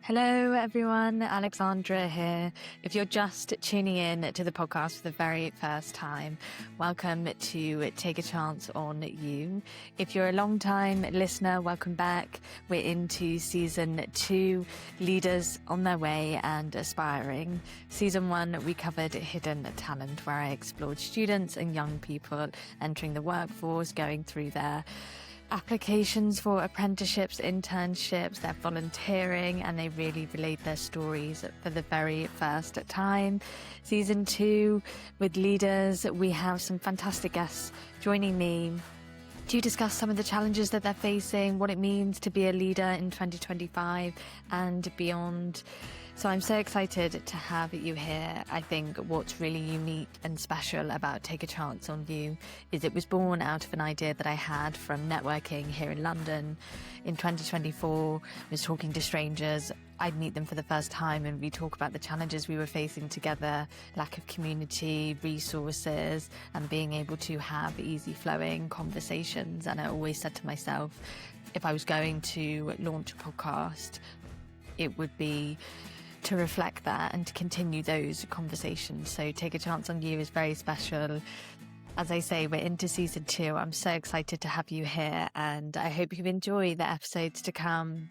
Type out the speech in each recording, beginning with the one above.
Hello, everyone. Alexandra here. If you're just tuning in to the podcast for the very first time, welcome to Take a Chance on You. If you're a long-time listener, welcome back. We're into season 2, Leaders on Their Way and Aspiring. Season 1, we covered hidden talent, where I explored students and young people entering the workforce, going through their applications for apprenticeships, internships, they're volunteering, and they really relate their stories for the very first time. Season 2, with leaders, we have some fantastic guests joining me to discuss some of the challenges that they're facing, what it means to be a leader in 2025 and beyond. So I'm so excited to have you here. I think what's really unique and special about Take a Chance on You is it was born out of an idea that I had from networking here in London in 2024. I was talking to strangers. I'd meet them for the first time and we talk about the challenges we were facing together, lack of community, resources, and being able to have easy flowing conversations. And I always said to myself, if I was going to launch a podcast, it would be to reflect that and to continue those conversations. So Take a Chance on You is very special. As I say, we're into season 2. I'm so excited to have you here and I hope you enjoy the episodes to come.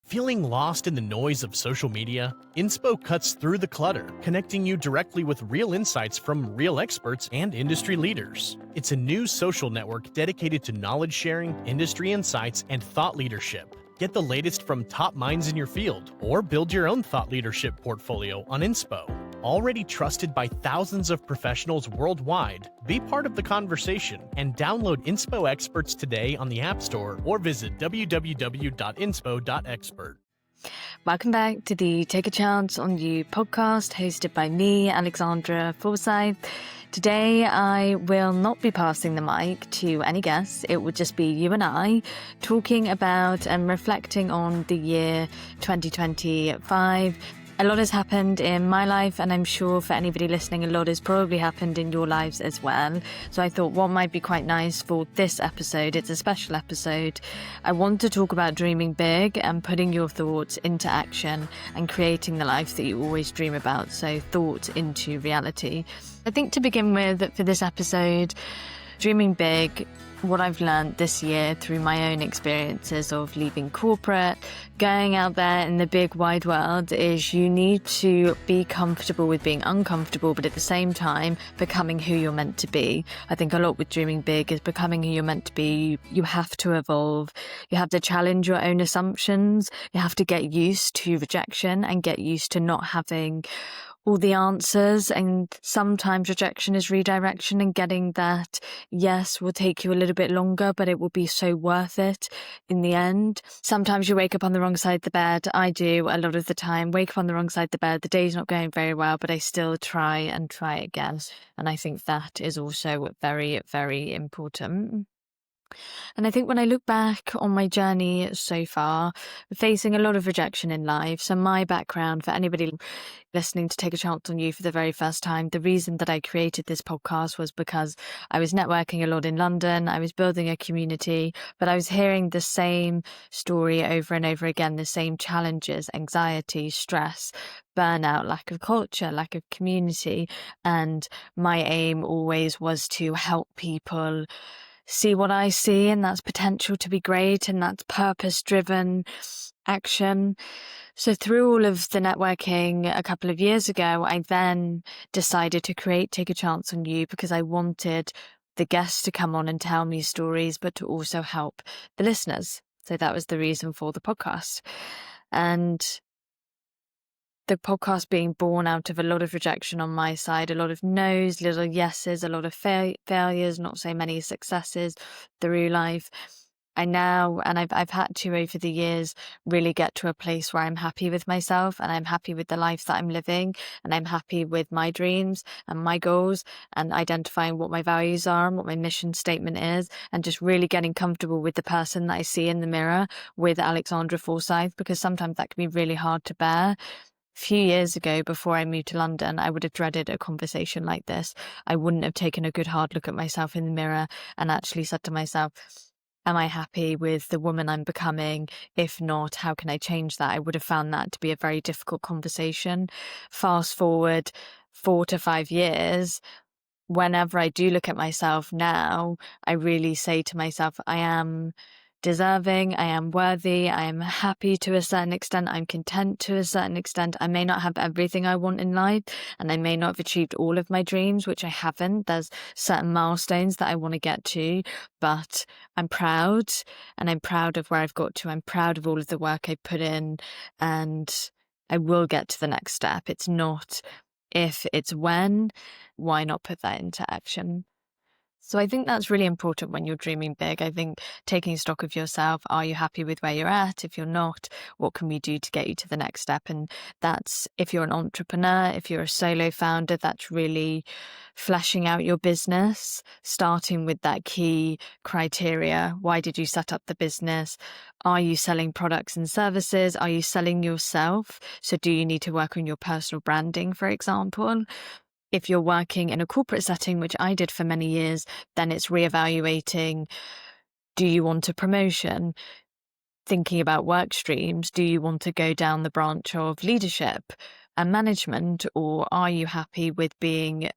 Feeling lost in the noise of social media? Inspo cuts through the clutter, connecting you directly with real insights from real experts and industry leaders. It's a new social network dedicated to knowledge sharing, industry insights, and thought leadership. Get the latest from top minds in your field, or build your own thought leadership portfolio on Inspo. Already trusted by thousands of professionals worldwide, be part of the conversation and download Inspo Experts today on the App Store or visit www.inspo.expert. Welcome back to the Take a Chance on You podcast, hosted by me, Alexandra Forsyth. Today, I will not be passing the mic to any guests. It will just be you and I talking about and reflecting on the year 2025. A lot has happened in my life, and I'm sure for anybody listening, a lot has probably happened in your lives as well. So I thought what might be quite nice for this episode, it's a special episode. I want to talk about dreaming big and putting your thoughts into action and creating the life that you always dream about. So thought into reality. I think to begin with, for this episode, dreaming big, what I've learned this year through my own experiences of leaving corporate, going out there in the big wide world, is you need to be comfortable with being uncomfortable, but at the same time, becoming who you're meant to be. I think a lot with dreaming big is becoming who you're meant to be. You have to evolve. You have to challenge your own assumptions. You have to get used to rejection and get used to not having all the answers, and sometimes rejection is redirection, and getting that yes will take you a little bit longer, but it will be so worth it in the end. Sometimes you wake up on the wrong side of the bed. I do a lot of the time. Wake up on the wrong side of the bed, the day's not going very well, but I still try again, and I think that is also very, very important. And I think when I look back on my journey so far, facing a lot of rejection in life. So my background, for anybody listening to Take a Chance on You for the very first time, the reason that I created this podcast was because I was networking a lot in London. I was building a community, but I was hearing the same story over and over again, the same challenges, anxiety, stress, burnout, lack of culture, lack of community. And my aim always was to help people see what I see, and that's potential to be great, and that's purpose-driven action. So through all of the networking a couple of years ago, I then decided to create Take a Chance on You because I wanted the guests to come on and tell me stories, but to also help the listeners. So that was the reason for the podcast. And the podcast being born out of a lot of rejection on my side, a lot of no's, little yeses, a lot of failures, not so many successes through life. And I've had to, over the years, really get to a place where I'm happy with myself and I'm happy with the life that I'm living, and I'm happy with my dreams and my goals, and identifying what my values are and what my mission statement is, and just really getting comfortable with the person that I see in the mirror with Alexandra Forsyth, because sometimes that can be really hard to bear. Few years ago, before I moved to London, I would have dreaded a conversation like this. I wouldn't have taken a good hard look at myself in the mirror and actually said to myself, am I happy with the woman I'm becoming? If not, how can I change that? I would have found that to be a very difficult conversation. Fast forward 4 to 5 years, whenever I do look at myself now, I really say to myself, I am deserving, I am worthy, I am happy to a certain extent, I'm content to a certain extent. I may not have everything I want in life, and I may not have achieved all of my dreams, which I haven't. There's certain milestones that I want to get to, but I'm proud, and I'm proud of where I've got to. I'm proud of all of the work I put in, and I will get to the next step. It's not if, it's when. Why not put that into action? So I think that's really important when you're dreaming big. I think taking stock of yourself, are you happy with where you're at? If you're not, what can we do to get you to the next step? And that's, if you're an entrepreneur, if you're a solo founder, that's really fleshing out your business, starting with that key criteria. Why did you set up the business? Are you selling products and services? Are you selling yourself? So do you need to work on your personal branding, for example? If you're working in a corporate setting, which I did for many years, then it's reevaluating, do you want a promotion? Thinking about work streams, do you want to go down the branch of leadership and management, or are you happy with being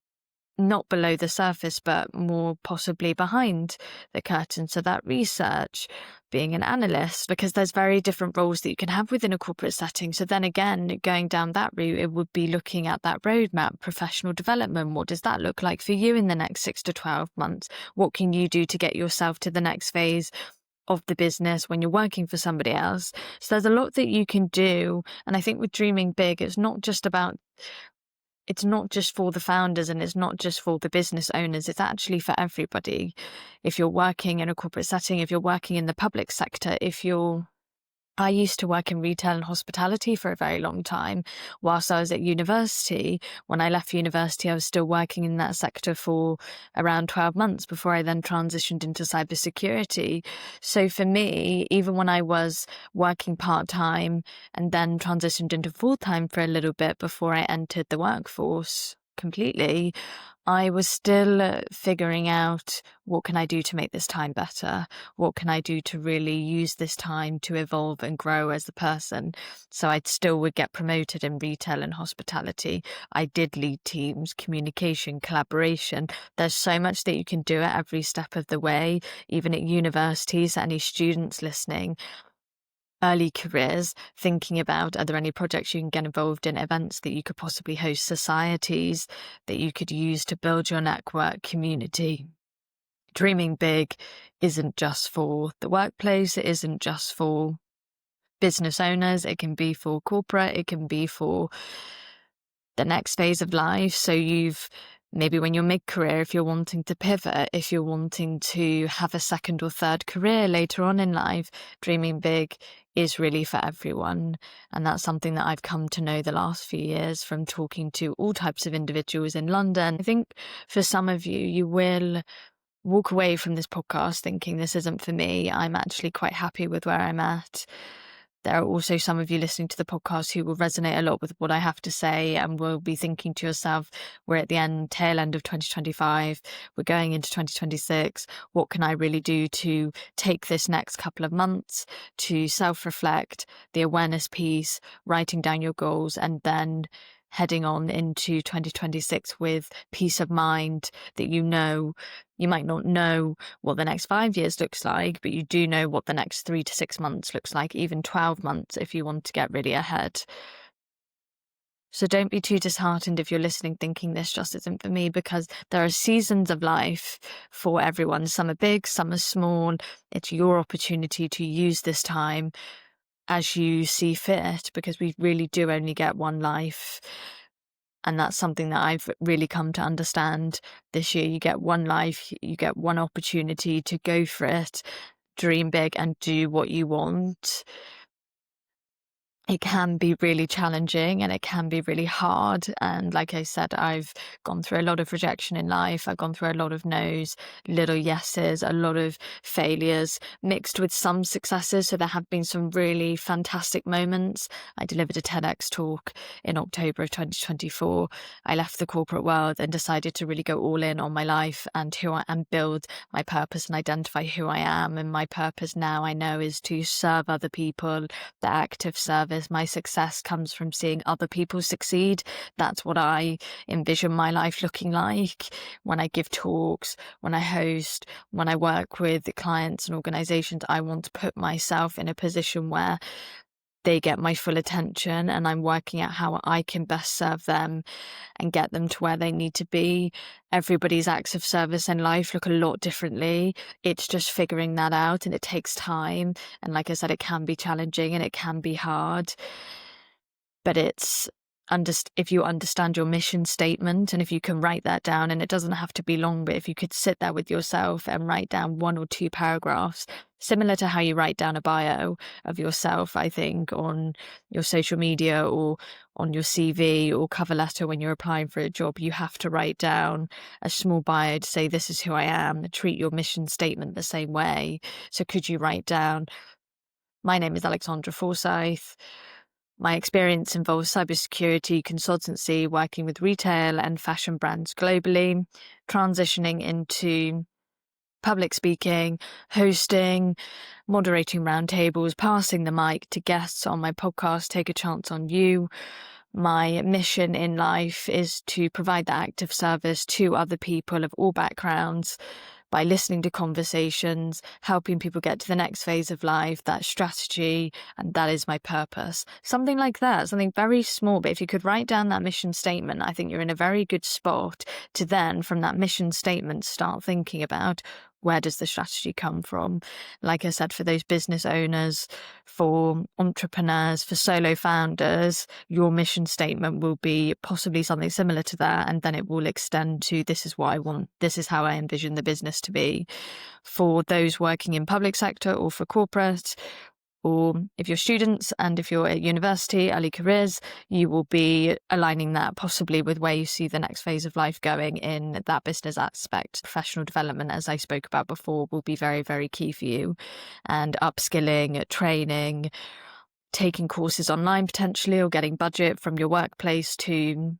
not below the surface, but more possibly behind the curtain? So that research, being an analyst, because there's very different roles that you can have within a corporate setting. So then again, going down that route, it would be looking at that roadmap, professional development. What does that look like for you in the next 6 to 12 months? What can you do to get yourself to the next phase of the business when you're working for somebody else? So there's a lot that you can do. And I think with dreaming big, it's not just for the founders, and it's not just for the business owners. It's actually for everybody. If you're working in a corporate setting, if you're working in the public sector, I used to work in retail and hospitality for a very long time whilst I was at university. When I left university, I was still working in that sector for around 12 months before I then transitioned into cybersecurity. So for me, even when I was working part-time and then transitioned into full-time for a little bit before I entered the workforce completely, I was still figuring out, what can I do to make this time better? What can I do to really use this time to evolve and grow as a person? So I still would get promoted in retail and hospitality. I did lead teams, communication, collaboration. There's so much that you can do at every step of the way, even at universities. Any students listening, early careers, thinking about, are there any projects you can get involved in, events that you could possibly host, societies that you could use to build your network, community. Dreaming big isn't just for the workplace, it isn't just for business owners, it can be for corporate, it can be for the next phase of life. So maybe when you're mid-career, if you're wanting to pivot, if you're wanting to have a second or third career later on in life, dreaming big is really for everyone. And that's something that I've come to know the last few years from talking to all types of individuals in London. I think for some of you, you will walk away from this podcast thinking, this isn't for me. I'm actually quite happy with where I'm at. There are also some of you listening to the podcast who will resonate a lot with what I have to say and will be thinking to yourself, we're at the tail end of 2025, we're going into 2026. What can I really do to take this next couple of months to self-reflect, the awareness piece, writing down your goals, and then heading on into 2026 with peace of mind that you might not know what the next 5 years looks like, but you do know what the next 3 to 6 months looks like, even 12 months if you want to get really ahead. So don't be too disheartened if you're listening thinking this just isn't for me, because there are seasons of life for everyone. Some are big, some are small. It's your opportunity to use this time as you see fit, because we really do only get one life. And that's something that I've really come to understand this year. You get one life, you get one opportunity to go for it, dream big and do what you want. it can be really challenging and it can be really hard. And like I said, I've gone through a lot of rejection in life. I've gone through a lot of no's, little yeses, a lot of failures mixed with some successes. So there have been some really fantastic moments. I delivered a TEDx talk in October of 2024. I left the corporate world and decided to really go all in on my life and who I am, build my purpose and identify who I am. And my purpose now I know is to serve other people, the act of service. My success comes from seeing other people succeed. That's what I envision my life looking like when I give talks, when I host, when I work with clients and organizations. I want to put myself in a position where they get my full attention and I'm working out how I can best serve them and get them to where they need to be. Everybody's acts of service in life look a lot differently. It's just figuring that out, and it takes time. And like I said, it can be challenging and it can be hard, but it's if you understand your mission statement and if you can write that down, and it doesn't have to be long, but if you could sit there with yourself and write down 1 or 2 paragraphs, similar to how you write down a bio of yourself, I think, on your social media or on your CV or cover letter when you're applying for a job, you have to write down a small bio to say, this is who I am. Treat your mission statement the same way. So could you write down, my name is Alexandra Forsyth. My experience involves cybersecurity consultancy, working with retail and fashion brands globally, transitioning into public speaking, hosting, moderating roundtables, passing the mic to guests on my podcast, Take a Chance on You. My mission in life is to provide that active service to other people of all backgrounds by listening to conversations, helping people get to the next phase of life, that strategy, and that is my purpose. Something like that, something very small, but if you could write down that mission statement, I think you're in a very good spot to then, from that mission statement, start thinking about, where does the strategy come from? Like I said, for those business owners, for entrepreneurs, for solo founders, your mission statement will be possibly something similar to that. And then it will extend to, this is what I want. This is how I envision the business to be. For those working in public sector or for corporate, or if you're students and if you're at university, early careers, you will be aligning that possibly with where you see the next phase of life going in that business aspect. Professional development, as I spoke about before, will be very, very key for you. And upskilling, training, taking courses online potentially, or getting budget from your workplace to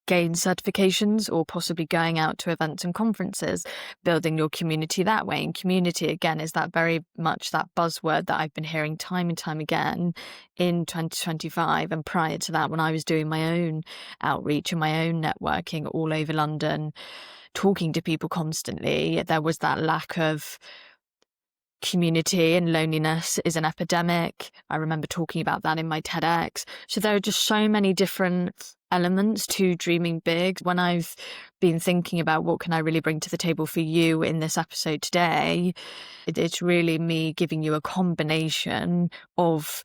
gain certifications, or possibly going out to events and conferences, building your community that way. And community, again, is that very much that buzzword that I've been hearing time and time again in 2025. And prior to that, when I was doing my own outreach and my own networking all over London, talking to people constantly, there was that lack of community, and loneliness is an epidemic. I remember talking about that in my TEDx. So there are just so many different elements to dreaming big. When I've been thinking about what can I really bring to the table for you in this episode today, it's really me giving you a combination of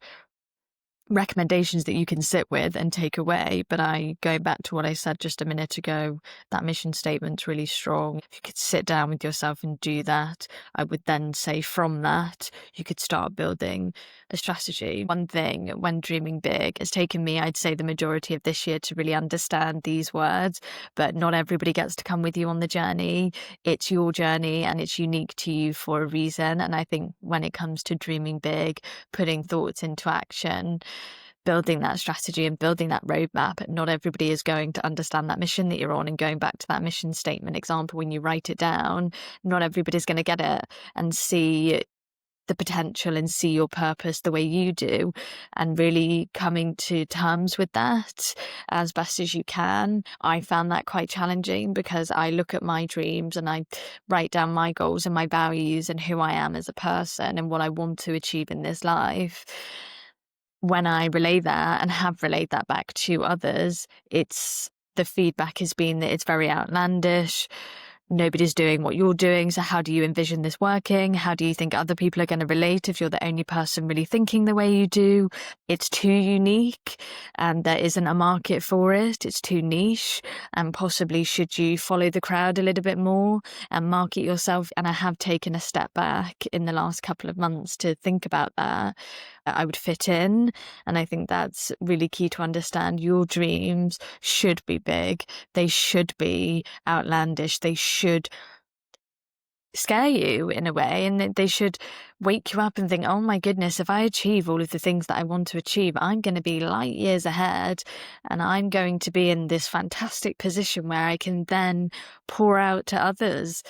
recommendations that you can sit with and take away. But going back to what I said just a minute ago, that mission statement's really strong. If you could sit down with yourself and do that, I would then say from that, you could start building a strategy. One thing when dreaming big, has taken me, I'd say, the majority of this year to really understand these words, but not everybody gets to come with you on the journey. It's your journey and it's unique to you for a reason. And I think when it comes to dreaming big, putting thoughts into action, building that strategy and building that roadmap, not everybody is going to understand that mission that you're on. And going back to that mission statement example, when you write it down, not everybody's going to get it and see the potential and see your purpose the way you do, and really coming to terms with that as best as you can. I found that quite challenging because I look at my dreams and I write down my goals and my values and who I am as a person and what I want to achieve in this life. When I relay that and have relayed that back to others, the feedback has been that it's very outlandish. Nobody's doing what you're doing. So how do you envision this working? How do you think other people are going to relate if you're the only person really thinking the way you do? It's too unique and there isn't a market for it. It's too niche, and possibly should you follow the crowd a little bit more and market yourself? And I have taken a step back in the last couple of months to think about that. I would fit in. And I think that's really key to understand. Your dreams should be big. They should be outlandish. They should scare you in a way, and they should wake you up and think, oh my goodness, if I achieve all of the things that I want to achieve, I'm going to be light years ahead, and I'm going to be in this fantastic position where I can then pour out to others.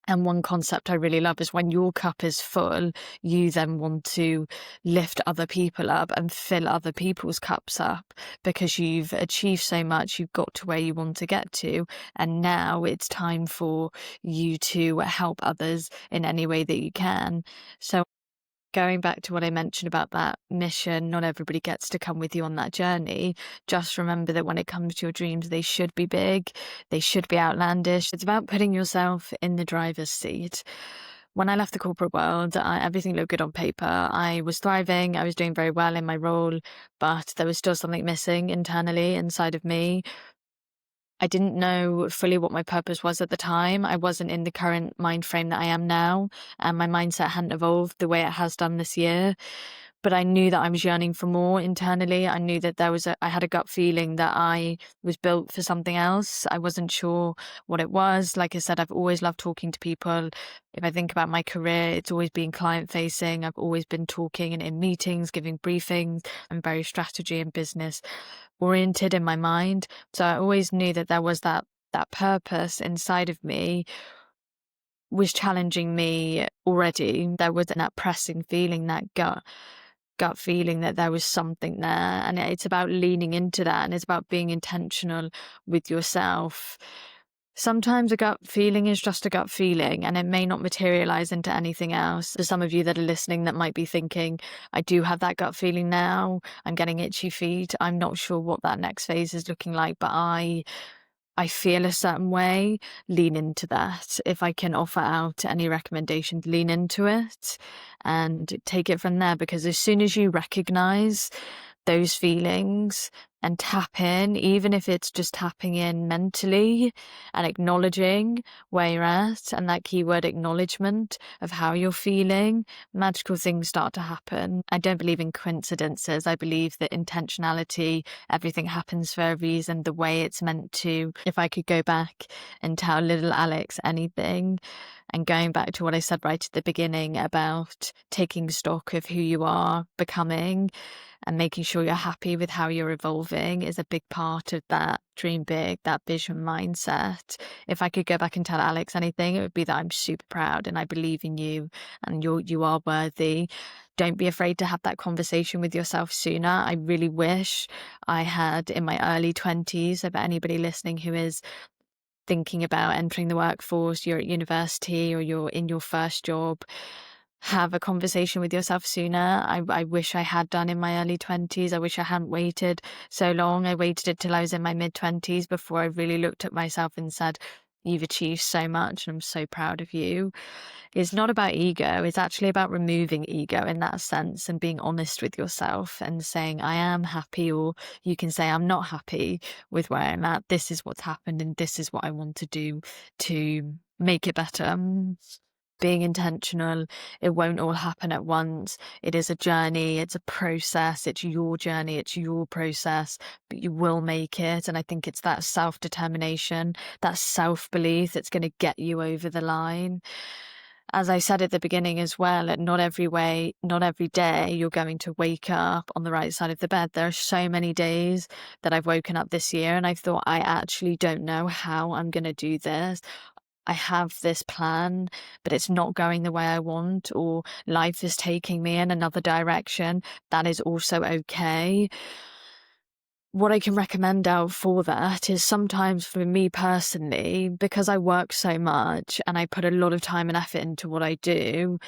And one concept I really love is when your cup is full, you then want to lift other people up and fill other people's cups up, because you've achieved so much, you've got to where you want to get to. And now it's time for you to help others in any way that you can. So going back to what I mentioned about that mission, not everybody gets to come with you on that journey. Just remember that when it comes to your dreams, they should be big, they should be outlandish. It's about putting yourself in the driver's seat. When I left the corporate world, everything looked good on paper. I was thriving, I was doing very well in my role, but there was still something missing internally inside of me. I didn't know fully what my purpose was at the time. I wasn't in the current mind frame that I am now, and my mindset hadn't evolved the way it has done this year. But I knew that I was yearning for more internally. I knew that I had a gut feeling that I was built for something else. I wasn't sure what it was. Like I said, I've always loved talking to people. If I think about my career, it's always been client facing. I've always been talking and in meetings, giving briefings. I'm very strategy and business oriented in my mind. So I always knew that there was that purpose inside of me was challenging me already. There was that pressing feeling, that gut feeling that there was something there. And it's about leaning into that, and it's about being intentional with yourself. Sometimes a gut feeling is just a gut feeling, and it may not materialize into anything else. For some of you that are listening that might be thinking, I do have that gut feeling now, I'm getting itchy feet, I'm not sure what that next phase is looking like, but I feel a certain way, lean into that. If I can offer out any recommendations, lean into it and take it from there, because as soon as you recognize those feelings and tap in, even if it's just tapping in mentally and acknowledging where you're at, and that keyword acknowledgement of how you're feeling, magical things start to happen. I don't believe in coincidences. I believe that intentionality, everything happens for a reason, the way it's meant to. If I could go back and tell little Alex anything, and going back to what I said right at the beginning about taking stock of who you are becoming and making sure you're happy with how you're evolving, is a big part of that dream big, that vision mindset. If I could go back and tell Alex anything, it would be that I'm super proud and I believe in you and you are worthy. Don't be afraid to have that conversation with yourself sooner. I really wish I had in my early 20s. If anybody listening who is thinking about entering the workforce, you're at university or you're in your first job, have a conversation with yourself sooner. I wish I had done in my early 20s. I wish I hadn't waited so long. I waited until I was in my mid 20s before I really looked at myself and said, you've achieved so much and I'm so proud of you. It's not about ego. It's actually about removing ego in that sense and being honest with yourself and saying, I am happy, or you can say, I'm not happy with where I'm at. This is what's happened and this is what I want to do to make it better. Being intentional, it won't all happen at once. It is a journey, it's a process, it's your journey, it's your process, but you will make it. And I think it's that self-determination, that self-belief that's going to get you over the line. As I said at the beginning as well, not every day you're going to wake up on the right side of the bed. There are so many days that I've woken up this year and I've thought, I actually don't know how I'm going to do this. I have this plan, but it's not going the way I want, or life is taking me in another direction. That is also okay. What I can recommend out for that is sometimes for me personally, because I work so much and I put a lot of time and effort into what I do,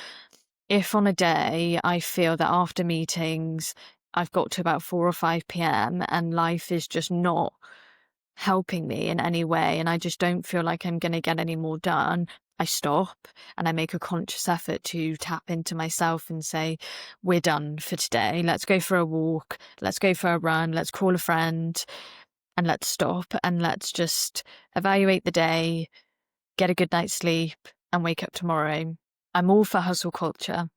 if on a day I feel that after meetings I've got to about 4 or 5 p.m. and life is just not helping me in any way and I just don't feel like I'm going to get any more done, I stop and I make a conscious effort to tap into myself and say, we're done for today. Let's go for a walk. Let's go for a run. Let's call a friend and let's stop and let's just evaluate the day, get a good night's sleep and wake up tomorrow. I'm all for hustle culture.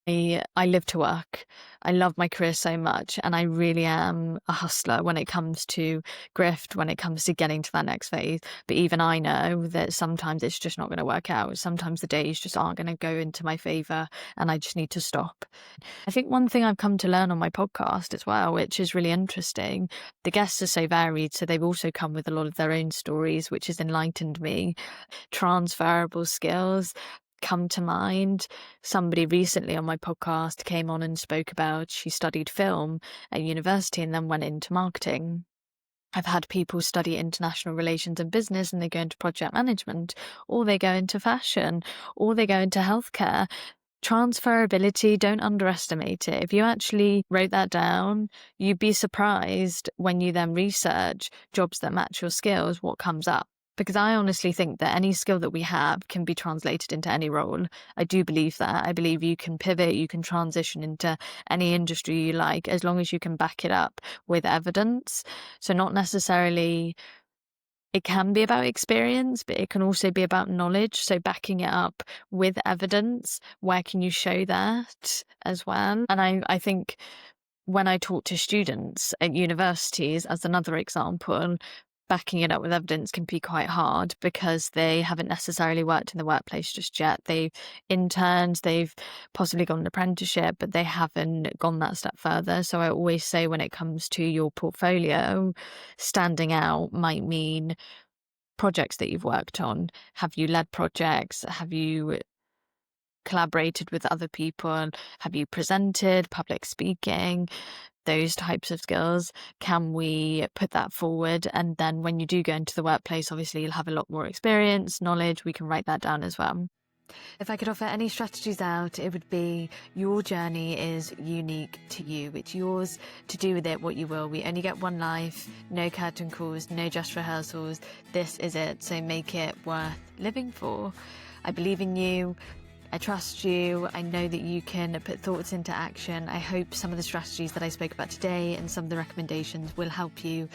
I live to work. I love my career so much, and I really am a hustler when it comes to grift, when it comes to getting to that next phase. But even I know that sometimes it's just not going to work out. Sometimes the days just aren't going to go into my favor, and I just need to stop. I think one thing I've come to learn on my podcast as well, which is really interesting, the guests are so varied, so they've also come with a lot of their own stories, which has enlightened me. Transferable skills come to mind. Somebody recently on my podcast came on and spoke about she studied film at university and then went into marketing. I've had people study international relations and business and they go into project management, or they go into fashion, or they go into healthcare. Transferability, don't underestimate it. If you actually wrote that down, you'd be surprised when you then research jobs that match your skills, what comes up. Because I honestly think that any skill that we have can be translated into any role. I do believe that. I believe you can pivot, you can transition into any industry you like, as long as you can back it up with evidence. So not necessarily, it can be about experience, but it can also be about knowledge. So backing it up with evidence, where can you show that as well? And I think when I talk to students at universities, as another example, backing it up with evidence can be quite hard because they haven't necessarily worked in the workplace just yet. They've interned, they've possibly gone an apprenticeship, but they haven't gone that step further. So I always say when it comes to your portfolio, standing out might mean projects that you've worked on. Have you led projects? Have you collaborated with other people? Have you presented, public speaking? Those types of skills, can we put that forward? And then when you do go into the workplace, obviously you'll have a lot more experience, knowledge. We can write that down as well. If I could offer any strategies out, it would be your journey is unique to you. It's yours to do with it what you will. We only get one life, no curtain calls, no dress rehearsals. This is it. So make it worth living for. I believe in you. I trust you. I know that you can put thoughts into action. I hope some of the strategies that I spoke about today and some of the recommendations will help you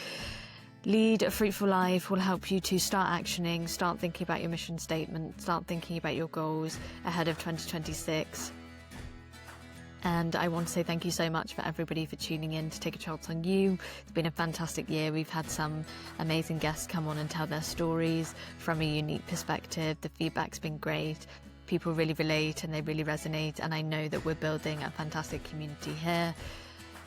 lead a fruitful life, will help you to start actioning, start thinking about your mission statement, start thinking about your goals ahead of 2026. And I want to say thank you so much for everybody for tuning in to Take a Chance on You. It's been a fantastic year. We've had some amazing guests come on and tell their stories from a unique perspective. The feedback's been great. People really relate and they really resonate, and I know that we're building a fantastic community here.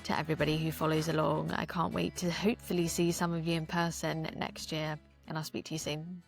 To everybody who follows along, I can't wait to hopefully see some of you in person next year, and I'll speak to you soon.